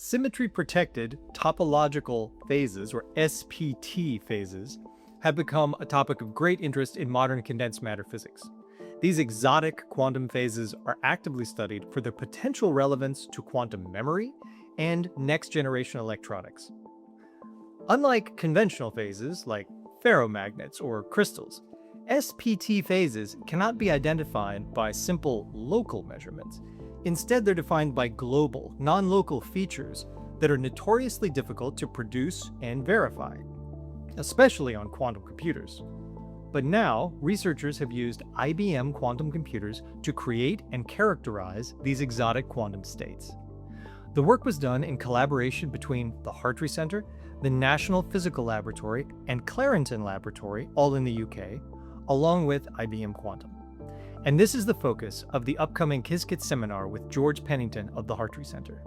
Symmetry-protected topological phases, or SPT phases, have become a topic of great interest in modern condensed matter physics. These exotic quantum phases are actively studied for their potential relevance to quantum memory and next-generation electronics. Unlike conventional phases like ferromagnets or crystals, SPT phases cannot be identified by simple local measurements. Instead, they're defined by global, non-local features that are notoriously difficult to produce and verify, especially on quantum computers. But now, researchers have used IBM quantum computers to create and characterize these exotic quantum states. The work was done in collaboration between the Hartree Centre, the National Physical Laboratory, and Clarendon Laboratory, all in the UK, along with IBM Quantum. And this is the focus of the upcoming Qiskit seminar with George Pennington of the Hartree Centre.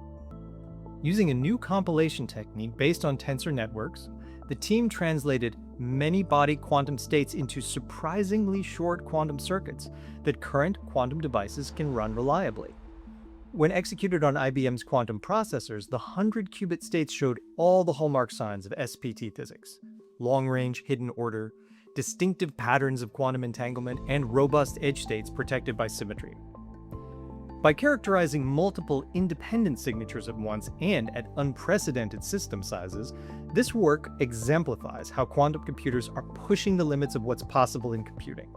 Using a new compilation technique based on tensor networks, the team translated many-body quantum states into surprisingly short quantum circuits that current quantum devices can run reliably. When executed on IBM's quantum processors, the 100-qubit states showed all the hallmark signs of SPT physics: long-range hidden order, distinctive patterns of quantum entanglement, and robust edge states protected by symmetry. By characterizing multiple independent signatures at once and at unprecedented system sizes, this work exemplifies how quantum computers are pushing the limits of what's possible in computing.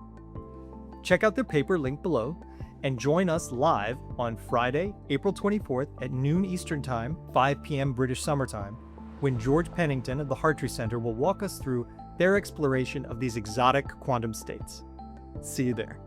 Check out their paper linked below, and join us live on Friday, April 24th at noon Eastern Time, 5 p.m. British Summer Time, when George Pennington of the Hartree Centre will walk us through their exploration of these exotic quantum states. See you there.